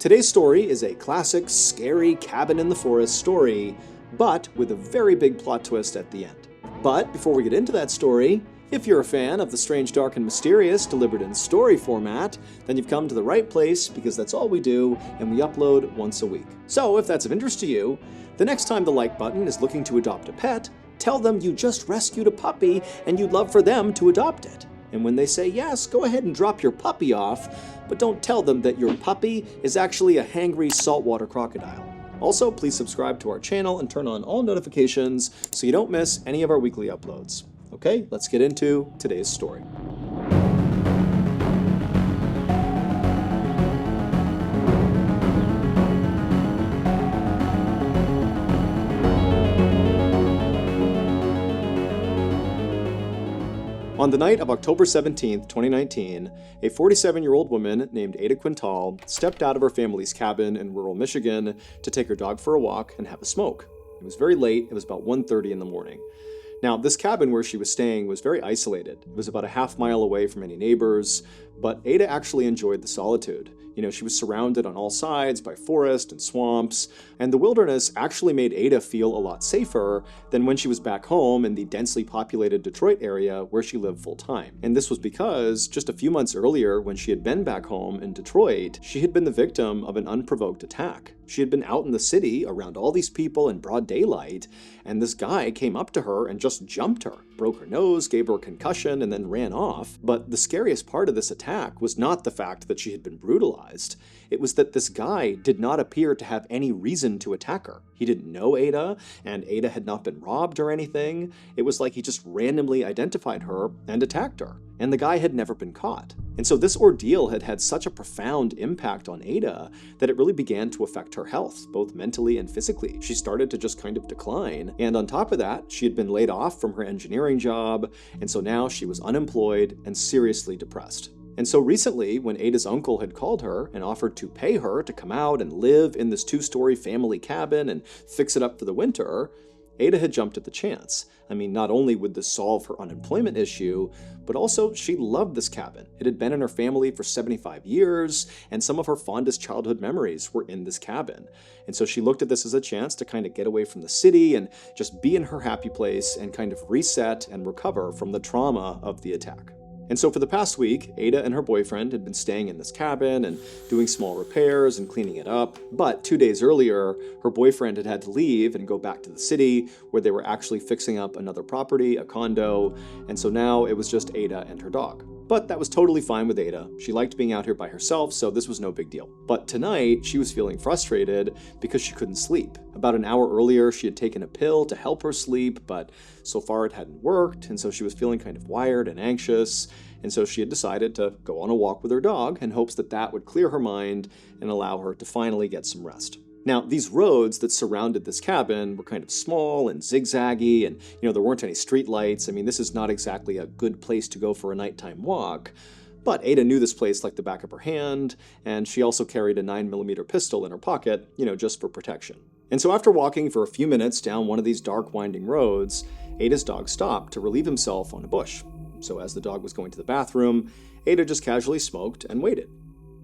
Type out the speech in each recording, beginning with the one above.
Today's story is a classic, scary cabin in the forest story, but with a very big plot twist at the end. But before we get into that story, if you're a fan of the strange, dark, and mysterious delivered in story format, then you've come to the right place because that's all we do, and we upload once a week. So if that's of interest to you, the next time the like button is looking to adopt a pet, tell them you just rescued a puppy and you'd love for them to adopt it. And when they say yes, go ahead and drop your puppy off, but don't tell them that your puppy is actually a hangry saltwater crocodile. Also, please subscribe to our channel and turn on all notifications so you don't miss any of our weekly uploads. Okay, let's get into today's story. On the night of October 17, 2019, a 47-year-old woman named Ada Quintal stepped out of her family's cabin in rural Michigan to take her dog for a walk and have a smoke. It was very late, it was about 1:30 in the morning. Now, this cabin where she was staying was very isolated. It was about a half-mile away from any neighbors, but Ada actually enjoyed the solitude. She was surrounded on all sides by forest and swamps, and the wilderness actually made Ada feel a lot safer than when she was back home in the densely populated Detroit area where she lived full-time. And this was because just a few months earlier, when she had been back home in Detroit, she had been the victim of an unprovoked attack. She had been out in the city around all these people in broad daylight, and this guy came up to her and just jumped her, broke her nose, gave her a concussion, and then ran off. But the scariest part of this attack was not the fact that she had been brutalized. It was that this guy did not appear to have any reason to attack her. He didn't know Ada, and Ada had not been robbed or anything. It was like he just randomly identified her and attacked her. And the guy had never been caught. And so this ordeal had had such a profound impact on Ada that it really began to affect her health, both mentally and physically. She started to just kind of decline. And on top of that, she had been laid off from her engineering job, and so now she was unemployed and seriously depressed. And so recently, when Ada's uncle had called her and offered to pay her to come out and live in this 2-story family cabin and fix it up for the winter, Ada had jumped at the chance. I mean, not only would this solve her unemployment issue, but also she loved this cabin. It had been in her family for 75 years, and some of her fondest childhood memories were in this cabin. And so she looked at this as a chance to kind of get away from the city and just be in her happy place and kind of reset and recover from the trauma of the attack. And so for the past week, Ada and her boyfriend had been staying in this cabin and doing small repairs and cleaning it up. But 2 days earlier, her boyfriend had to leave and go back to the city where they were actually fixing up another property, a condo. And so now it was just Ada and her dog. But that was totally fine with Ada. She liked being out here by herself, so this was no big deal. But tonight, she was feeling frustrated because she couldn't sleep. About an hour earlier, she had taken a pill to help her sleep, but so far it hadn't worked, and so she was feeling kind of wired and anxious. And so she had decided to go on a walk with her dog in hopes that that would clear her mind and allow her to finally get some rest. Now, these roads that surrounded this cabin were kind of small and zigzaggy, and there weren't any street lights. I mean, this is not exactly a good place to go for a nighttime walk. But Ada knew this place like the back of her hand, and she also carried a 9mm pistol in her pocket, just for protection. And so after walking for a few minutes down one of these dark, winding roads, Ada's dog stopped to relieve himself on a bush. So as the dog was going to the bathroom, Ada just casually smoked and waited.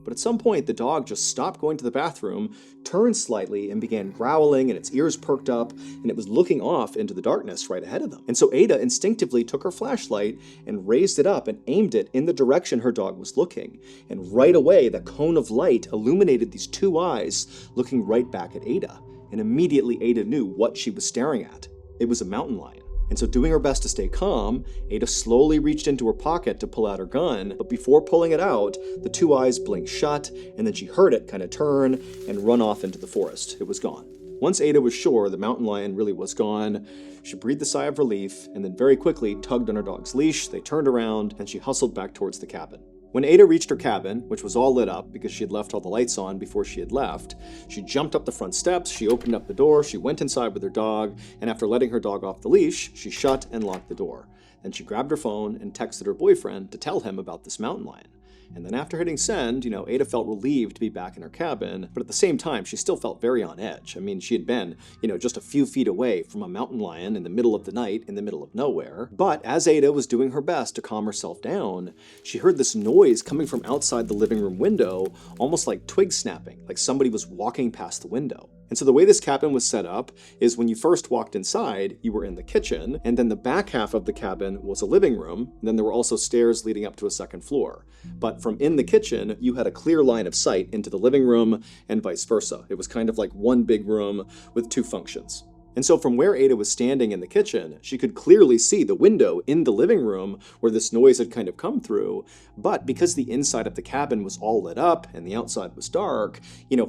But at some point, the dog just stopped going to the bathroom, turned slightly, and began growling, and its ears perked up, and it was looking off into the darkness right ahead of them. And so Ada instinctively took her flashlight and raised it up and aimed it in the direction her dog was looking. And right away, the cone of light illuminated these two eyes looking right back at Ada. And immediately Ada knew what she was staring at. It was a mountain lion. And so doing her best to stay calm, Ada slowly reached into her pocket to pull out her gun, but before pulling it out, the two eyes blinked shut, and then she heard it kind of turn and run off into the forest. It was gone. Once Ada was sure the mountain lion really was gone, she breathed a sigh of relief, and then very quickly tugged on her dog's leash, they turned around, and she hustled back towards the cabin. When Ada reached her cabin, which was all lit up because she had left all the lights on before she had left, she jumped up the front steps, she opened up the door, she went inside with her dog, and after letting her dog off the leash, she shut and locked the door. Then she grabbed her phone and texted her boyfriend to tell him about this mountain lion. And then after hitting send, Ada felt relieved to be back in her cabin, but at the same time, she still felt very on edge. I mean, she had been, just a few feet away from a mountain lion in the middle of the night in the middle of nowhere. But as Ada was doing her best to calm herself down, she heard this noise coming from outside the living room window, almost like twig snapping, like somebody was walking past the window. And so the way this cabin was set up is when you first walked inside, you were in the kitchen, and then the back half of the cabin was a living room, and then there were also stairs leading up to a second floor. But from in the kitchen, you had a clear line of sight into the living room and vice versa. It was kind of like one big room with two functions. And so from where Ada was standing in the kitchen, she could clearly see the window in the living room where this noise had kind of come through. But because the inside of the cabin was all lit up and the outside was dark,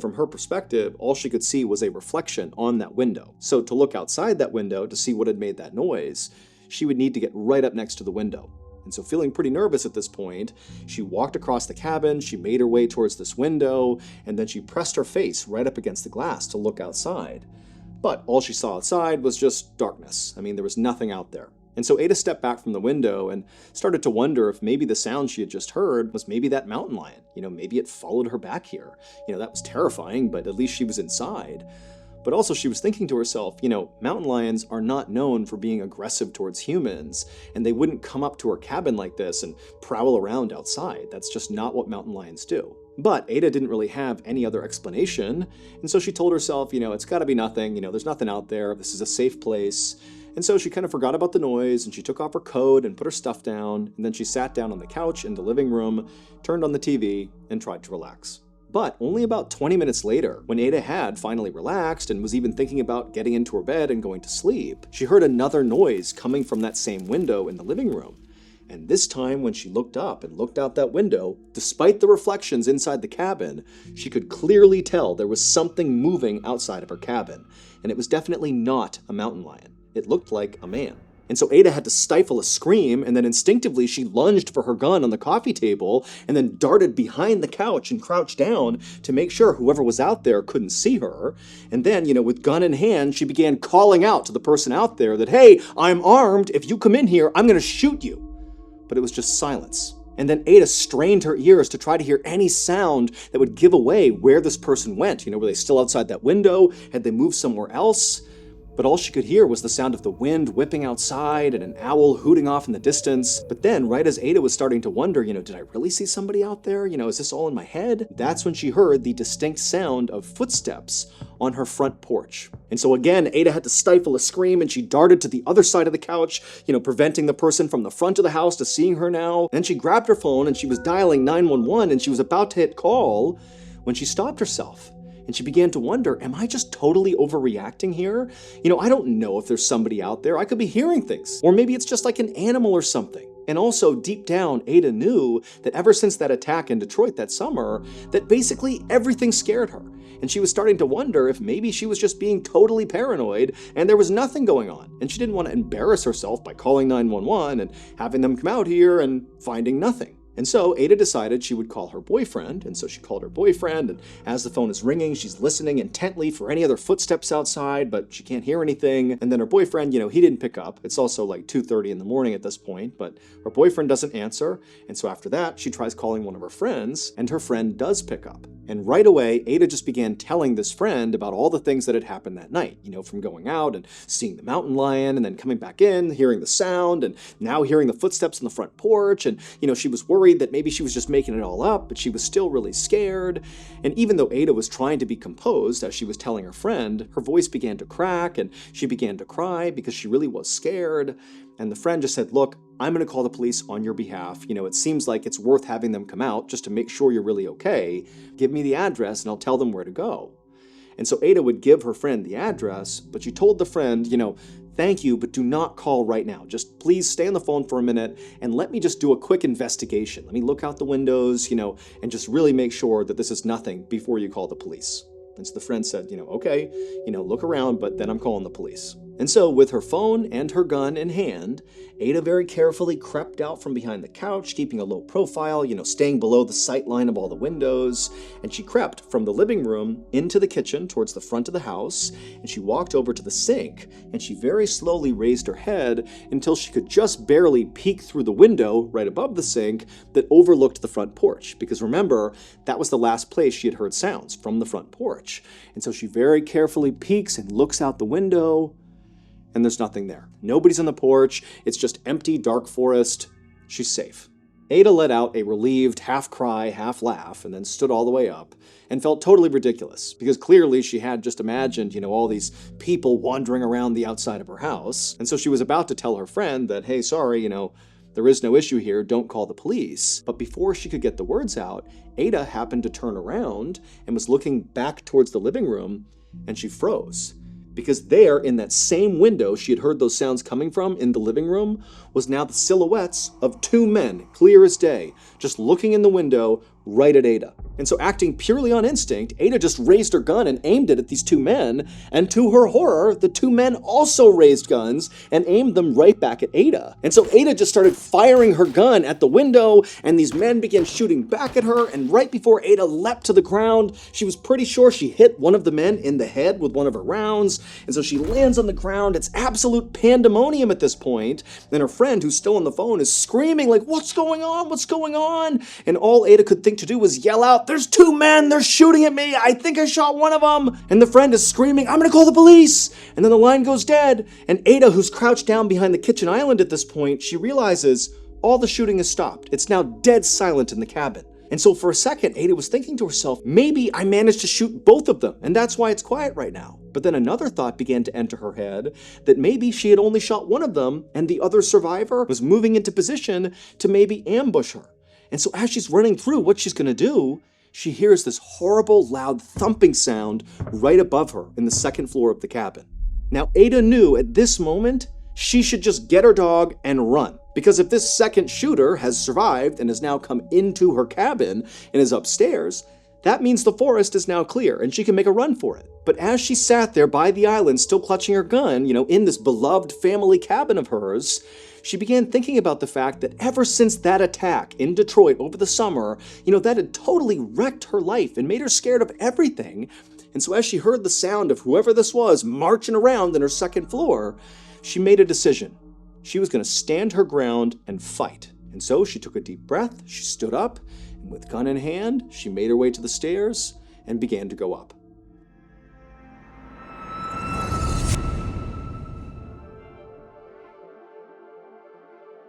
from her perspective, all she could see was a reflection on that window. So to look outside that window to see what had made that noise, she would need to get right up next to the window. And so feeling pretty nervous at this point, she walked across the cabin, she made her way towards this window, and then she pressed her face right up against the glass to look outside. But all she saw outside was just darkness. I mean, there was nothing out there. And so Ada stepped back from the window and started to wonder if maybe the sound she had just heard was maybe that mountain lion. Maybe it followed her back here. That was terrifying, but at least she was inside. But also she was thinking to herself, mountain lions are not known for being aggressive towards humans, and they wouldn't come up to her cabin like this and prowl around outside. That's just not what mountain lions do. But Ada didn't really have any other explanation, and so she told herself, it's gotta be nothing, there's nothing out there, this is a safe place. And so she kind of forgot about the noise, and she took off her coat and put her stuff down, and then she sat down on the couch in the living room, turned on the TV, and tried to relax. But only about 20 minutes later, when Ada had finally relaxed and was even thinking about getting into her bed and going to sleep, she heard another noise coming from that same window in the living room. And this time, when she looked up and looked out that window, despite the reflections inside the cabin, she could clearly tell there was something moving outside of her cabin. And it was definitely not a mountain lion. It looked like a man. And so Ada had to stifle a scream, and then instinctively she lunged for her gun on the coffee table, and then darted behind the couch and crouched down to make sure whoever was out there couldn't see her. And then, with gun in hand, she began calling out to the person out there that, "Hey, I'm armed. If you come in here, I'm gonna shoot you." But it was just silence. And then Ada strained her ears to try to hear any sound that would give away where this person went. Were they still outside that window? Had they moved somewhere else? But all she could hear was the sound of the wind whipping outside and an owl hooting off in the distance. But then, right as Ada was starting to wonder, did I really see somebody out there? Is this all in my head? That's when she heard the distinct sound of footsteps on her front porch. And so again, Ada had to stifle a scream, and she darted to the other side of the couch, preventing the person from the front of the house to seeing her now. Then she grabbed her phone and she was dialing 911, and she was about to hit call when she stopped herself. And she began to wonder, am I just totally overreacting here? I don't know if there's somebody out there. I could be hearing things. Or maybe it's just like an animal or something. And also, deep down, Ada knew that ever since that attack in Detroit that summer, that basically everything scared her. And she was starting to wonder if maybe she was just being totally paranoid and there was nothing going on. And she didn't want to embarrass herself by calling 911 and having them come out here and finding nothing. And so Ada decided she would call her boyfriend, and so she called her boyfriend, and as the phone is ringing, she's listening intently for any other footsteps outside, but she can't hear anything. And then her boyfriend, he didn't pick up. It's also like 2:30 in the morning at this point, but her boyfriend doesn't answer. And so after that, she tries calling one of her friends, and her friend does pick up. And right away, Ada just began telling this friend about all the things that had happened that night, from going out and seeing the mountain lion, and then coming back in, hearing the sound, and now hearing the footsteps on the front porch. And, she was worried that maybe she was just making it all up, but she was still really scared. And even though Ada was trying to be composed as she was telling her friend, her voice began to crack and she began to cry because she really was scared. And the friend just said, "Look, I'm going to call the police on your behalf. It seems like it's worth having them come out just to make sure you're really okay. Give me the address and I'll tell them where to go." And so Ada would give her friend the address, but she told the friend, "Thank you, but do not call right now. Just please stay on the phone for a minute and let me just do a quick investigation. Let me look out the windows, and just really make sure that this is nothing before you call the police." And so the friend said, "Okay, look around, but then I'm calling the police." And so, with her phone and her gun in hand, Ada very carefully crept out from behind the couch, keeping a low profile, staying below the sight line of all the windows. And she crept from the living room into the kitchen towards the front of the house, and she walked over to the sink, and she very slowly raised her head until she could just barely peek through the window right above the sink that overlooked the front porch. Because remember, that was the last place she had heard sounds, from the front porch. And so she very carefully peeks and looks out the window, and there's nothing there. Nobody's on the porch. It's just empty, dark forest. She's safe. Ada let out a relieved half cry, half laugh, and then stood all the way up and felt totally ridiculous because clearly she had just imagined, all these people wandering around the outside of her house. And so she was about to tell her friend that, hey, sorry, there is no issue here, don't call the police. But before she could get the words out, Ada happened to turn around and was looking back towards the living room, and she froze. Because there, in that same window she had heard those sounds coming from in the living room, was now the silhouettes of two men, clear as day, just looking in the window right at Ada. And so, acting purely on instinct, Ada just raised her gun and aimed it at these two men, and to her horror, the two men also raised guns and aimed them right back at Ada. And so Ada just started firing her gun at the window, and these men began shooting back at her, and right before Ada leapt to the ground, she was pretty sure she hit one of the men in the head with one of her rounds, and so she lands on the ground. It's absolute pandemonium at this point, and her friend, who's still on the phone, is screaming like, what's going on? What's going on? And all Ada could think to do was yell out, there's two men, they're shooting at me, I think I shot one of them. And the friend is screaming, I'm gonna call the police. And then the line goes dead. And Ada, who's crouched down behind the kitchen island at this point, she realizes all the shooting has stopped. It's now dead silent in the cabin. And so for a second, Ada was thinking to herself, maybe I managed to shoot both of them, and that's why it's quiet right now. But then another thought began to enter her head, that maybe she had only shot one of them, and the other survivor was moving into position to maybe ambush her. And so as she's running through what she's gonna do, she hears this horrible, loud thumping sound right above her in the second floor of the cabin. Now, Ada knew at this moment she should just get her dog and run. Because if this second shooter has survived and has now come into her cabin and is upstairs, that means the forest is now clear and she can make a run for it. But as she sat there by the island, still clutching her gun, in this beloved family cabin of hers, she began thinking about the fact that ever since that attack in Detroit over the summer, that had totally wrecked her life and made her scared of everything. And so as she heard the sound of whoever this was marching around in her second floor, she made a decision. She was going to stand her ground and fight. And so she took a deep breath, she stood up, and with gun in hand, she made her way to the stairs and began to go up.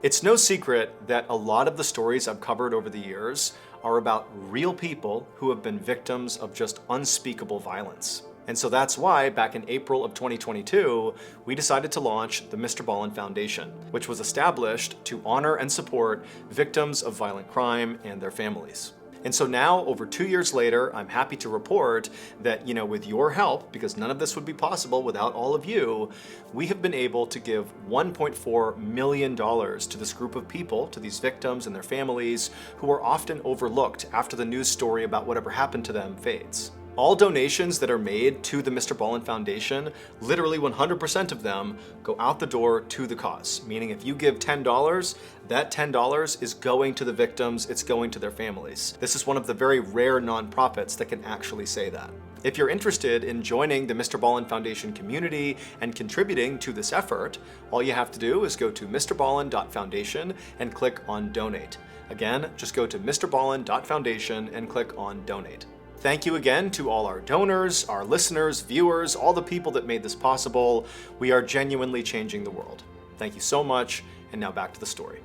It's no secret that a lot of the stories I've covered over the years are about real people who have been victims of just unspeakable violence. And so that's why, back in April of 2022, we decided to launch the Mr. Ballin Foundation, which was established to honor and support victims of violent crime and their families. And so now, over 2 years later, I'm happy to report that, with your help, because none of this would be possible without all of you, we have been able to give $1.4 million to this group of people, to these victims and their families, who are often overlooked after the news story about whatever happened to them fades. All donations that are made to the Mr. Ballin Foundation, literally 100% of them, go out the door to the cause. Meaning if you give $10, that $10 is going to the victims, it's going to their families. This is one of the very rare nonprofits that can actually say that. If you're interested in joining the Mr. Ballin Foundation community and contributing to this effort, all you have to do is go to mrballin.foundation and click on Donate. Again, just go to mrballin.foundation and click on Donate. Thank you again to all our donors, our listeners, viewers, all the people that made this possible. We are genuinely changing the world. Thank you so much, and now back to the story.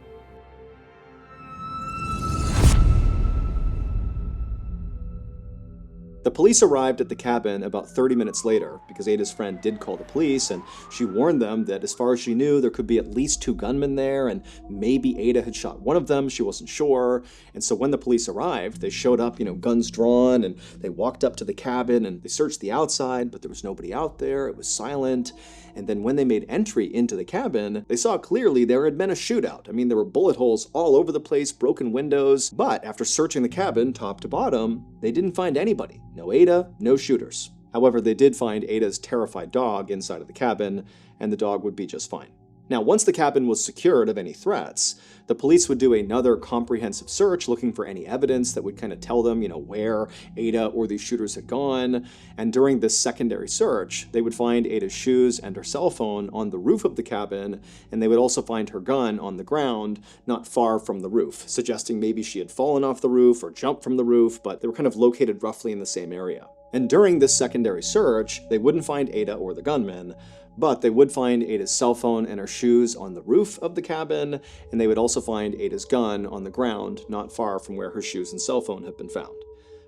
The police arrived at the cabin about 30 minutes later because Ada's friend did call the police, and she warned them that as far as she knew, there could be at least 2 gunmen there, and maybe Ada had shot one of them, she wasn't sure. And so when the police arrived, they showed up, guns drawn, and they walked up to the cabin and they searched the outside, but there was nobody out there, it was silent. And then when they made entry into the cabin, they saw clearly there had been a shootout. I mean, there were bullet holes all over the place, broken windows, but after searching the cabin top to bottom, they didn't find anybody. No Ada, no shooters. However, they did find Ada's terrified dog inside of the cabin, and the dog would be just fine. Now, once the cabin was secured of any threats, the police would do another comprehensive search looking for any evidence that would kind of tell them, where Ada or these shooters had gone. And during this secondary search, they would find Ada's shoes and her cell phone on the roof of the cabin, and they would also find her gun on the ground not far from the roof, suggesting maybe she had fallen off the roof or jumped from the roof, but they were kind of located roughly in the same area. And during this secondary search, they wouldn't find Ada or the gunman, but they would find Ada's cell phone and her shoes on the roof of the cabin, and they would also find Ada's gun on the ground not far from where her shoes and cell phone had been found.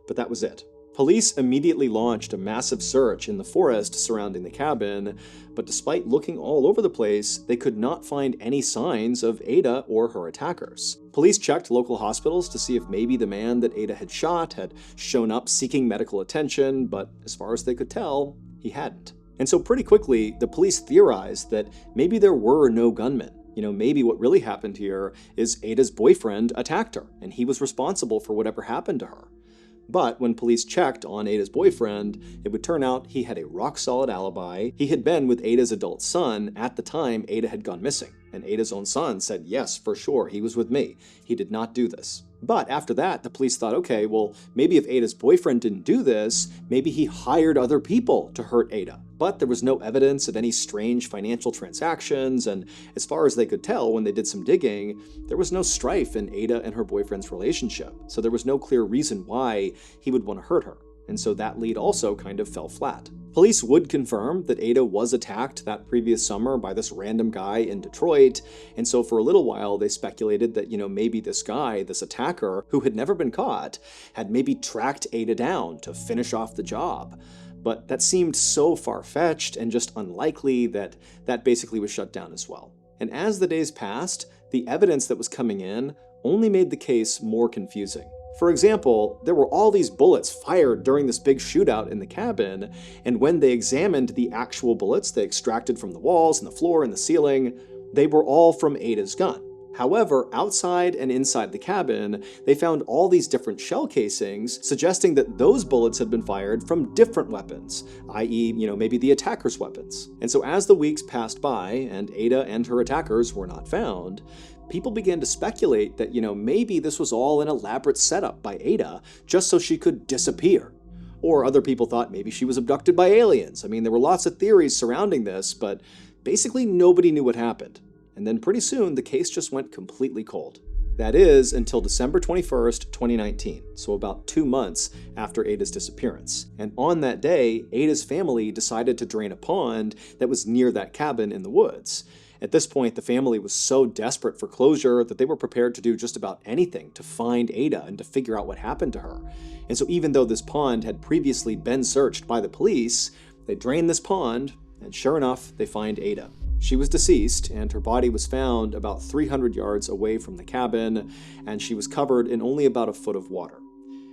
But that was it. Police immediately launched a massive search in the forest surrounding the cabin, but despite looking all over the place, they could not find any signs of Ada or her attackers. Police checked local hospitals to see if maybe the man that Ada had shot had shown up seeking medical attention, but as far as they could tell, he hadn't. And so pretty quickly, the police theorized that maybe there were no gunmen. Maybe what really happened here is Ada's boyfriend attacked her, and he was responsible for whatever happened to her. But when police checked on Ada's boyfriend, it would turn out he had a rock-solid alibi. He had been with Ada's adult son at the time Ada had gone missing, and Ada's own son said, yes, for sure, he was with me. He did not do this. But after that, the police thought, okay, well, maybe if Ada's boyfriend didn't do this, maybe he hired other people to hurt Ada. But there was no evidence of any strange financial transactions, and as far as they could tell when they did some digging, there was no strife in Ada and her boyfriend's relationship, so there was no clear reason why he would want to hurt her. And so that lead also kind of fell flat. Police would confirm that Ada was attacked that previous summer by this random guy in Detroit, and so for a little while they speculated that, maybe this guy, this attacker, who had never been caught, had maybe tracked Ada down to finish off the job. But that seemed so far-fetched and just unlikely that basically was shut down as well. And as the days passed, the evidence that was coming in only made the case more confusing. For example, there were all these bullets fired during this big shootout in the cabin, and when they examined the actual bullets they extracted from the walls and the floor and the ceiling, they were all from Ada's gun. However, outside and inside the cabin, they found all these different shell casings, suggesting that those bullets had been fired from different weapons, i.e., maybe the attacker's weapons. And so as the weeks passed by and Ada and her attackers were not found, people began to speculate that, maybe this was all an elaborate setup by Ada just so she could disappear. Or other people thought maybe she was abducted by aliens. There were lots of theories surrounding this, but basically nobody knew what happened. And then pretty soon, the case just went completely cold. That is, until December 21st, 2019, so about 2 months after Ada's disappearance. And on that day, Ada's family decided to drain a pond that was near that cabin in the woods. At this point, the family was so desperate for closure that they were prepared to do just about anything to find Ada and to figure out what happened to her. And so even though this pond had previously been searched by the police, they drained this pond, and sure enough, they find Ada. She was deceased, and her body was found about 300 yards away from the cabin, and she was covered in only about a foot of water.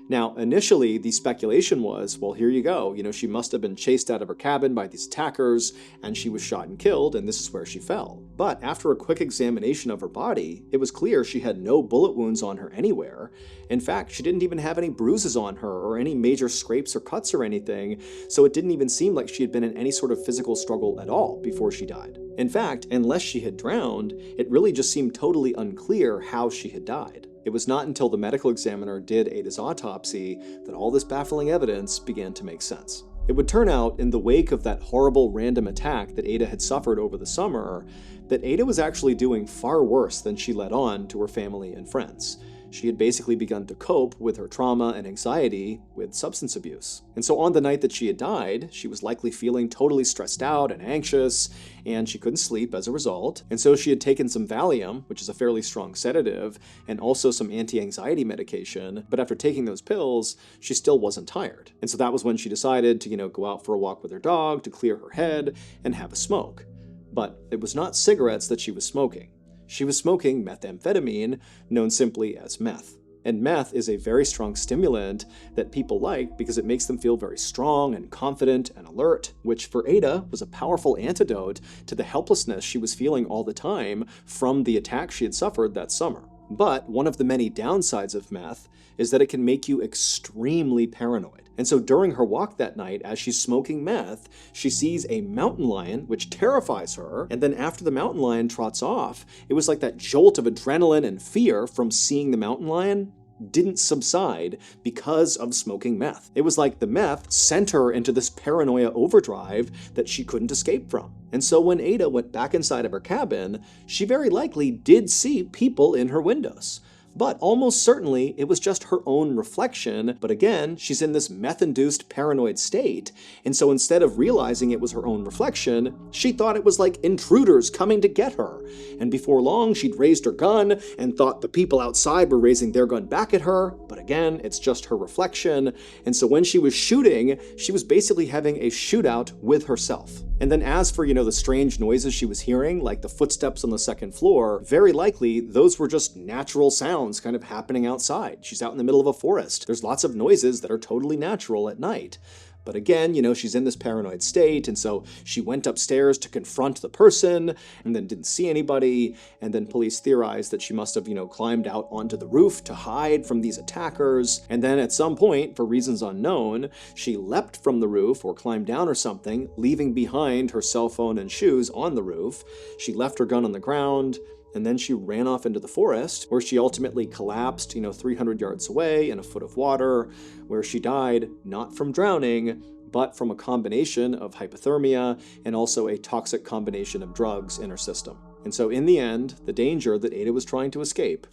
Now, initially, the speculation was, well, here you go. She must have been chased out of her cabin by these attackers, and she was shot and killed, and this is where she fell. But after a quick examination of her body, it was clear she had no bullet wounds on her anywhere. In fact, she didn't even have any bruises on her or any major scrapes or cuts or anything, so it didn't even seem like she had been in any sort of physical struggle at all before she died. In fact, unless she had drowned, it really just seemed totally unclear how she had died. It was not until the medical examiner did Ada's autopsy that all this baffling evidence began to make sense. It would turn out, in the wake of that horrible random attack that Ada had suffered over the summer, that Ada was actually doing far worse than she let on to her family and friends. She had basically begun to cope with her trauma and anxiety with substance abuse. And so on the night that she had died, she was likely feeling totally stressed out and anxious, and she couldn't sleep as a result. And so she had taken some Valium, which is a fairly strong sedative, and also some anti-anxiety medication. But after taking those pills, she still wasn't tired. And so that was when she decided to, go out for a walk with her dog, to clear her head, and have a smoke. But it was not cigarettes that she was smoking. She was smoking methamphetamine, known simply as meth. And meth is a very strong stimulant that people like because it makes them feel very strong and confident and alert, which for Ada was a powerful antidote to the helplessness she was feeling all the time from the attack she had suffered that summer. But one of the many downsides of meth is that it can make you extremely paranoid. And so during her walk that night, as she's smoking meth, she sees a mountain lion, which terrifies her. And then after the mountain lion trots off, it was like that jolt of adrenaline and fear from seeing the mountain lion didn't subside because of smoking meth. It was like the meth sent her into this paranoia overdrive that she couldn't escape from. And so when Ada went back inside of her cabin, she very likely did see people in her windows. But almost certainly it was just her own reflection. But again, she's in this meth-induced paranoid state. And so instead of realizing it was her own reflection, she thought it was like intruders coming to get her. And before long, she'd raised her gun and thought the people outside were raising their gun back at her. But again, it's just her reflection. And so when she was shooting, she was basically having a shootout with herself. And then as for, the strange noises she was hearing, like the footsteps on the second floor, very likely those were just natural sounds kind of happening outside. She's out in the middle of a forest. There's lots of noises that are totally natural at night. But again, she's in this paranoid state, and so she went upstairs to confront the person, and then didn't see anybody, and then police theorized that she must have, climbed out onto the roof to hide from these attackers, and then at some point, for reasons unknown, she leapt from the roof or climbed down or something, leaving behind her cell phone and shoes on the roof. She left her gun on the ground, and then she ran off into the forest, where she ultimately collapsed, 300 yards away in a foot of water, where she died not from drowning, but from a combination of hypothermia and also a toxic combination of drugs in her system. And so in the end, the danger that Ada was trying to escape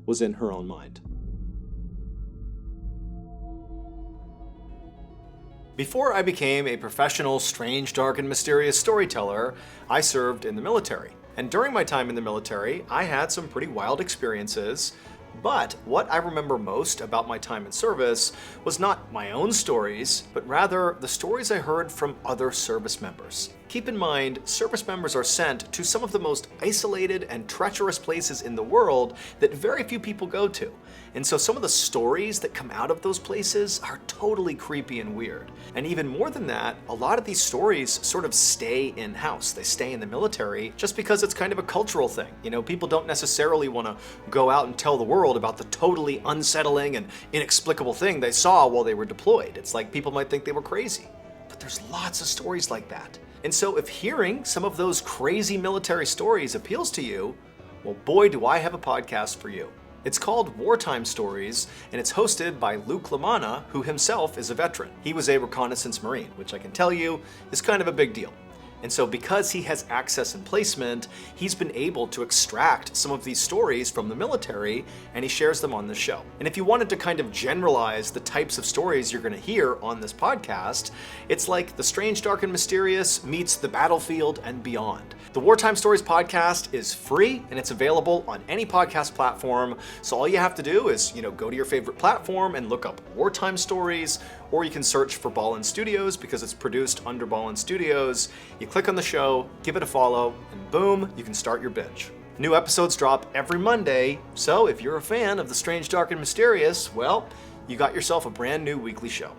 was in her own mind. Before I became a professional, strange, dark, and mysterious storyteller, I served in the military. And during my time in the military, I had some pretty wild experiences, but what I remember most about my time in service was not my own stories, but rather the stories I heard from other service members. Keep in mind, service members are sent to some of the most isolated and treacherous places in the world that very few people go to. And so some of the stories that come out of those places are totally creepy and weird. And even more than that, a lot of these stories sort of stay in-house. They stay in the military just because it's kind of a cultural thing. People don't necessarily want to go out and tell the world about the totally unsettling and inexplicable thing they saw while they were deployed. It's like people might think they were crazy. But there's lots of stories like that. And so if hearing some of those crazy military stories appeals to you, well, boy, do I have a podcast for you. It's called Wartime Stories, and it's hosted by Luke LaManna, who himself is a veteran. He was a reconnaissance Marine, which I can tell you is kind of a big deal. And so because he has access and placement, he's been able to extract some of these stories from the military, and he shares them on the show. And if you wanted to kind of generalize the types of stories you're going to hear on this podcast, it's like the strange, dark, and mysterious meets the battlefield and beyond. The Wartime Stories podcast is free, and it's available on any podcast platform. So all you have to do is, go to your favorite platform and look up Wartime Stories, or you can search for Ballin Studios because it's produced under Ballin Studios. You click on the show, give it a follow, and boom, you can start your binge. New episodes drop every Monday, so if you're a fan of the strange, dark, and mysterious, well, you got yourself a brand new weekly show.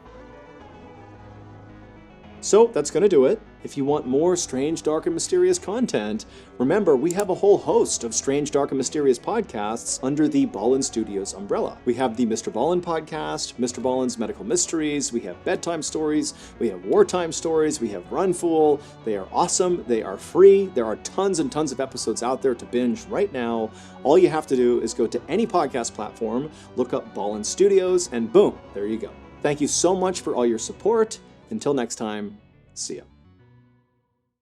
So that's going to do it. If you want more strange, dark, and mysterious content, remember we have a whole host of strange, dark, and mysterious podcasts under the Ballin Studios umbrella. We have the Mr. Ballin podcast, Mr. Ballin's Medical Mysteries, we have Bedtime Stories, we have Wartime Stories, we have Run Fool. They are awesome, they are free, there are tons and tons of episodes out there to binge right now. All you have to do is go to any podcast platform, look up Ballin Studios, and boom, there you go. Thank you so much for all your support. Until next time, see ya.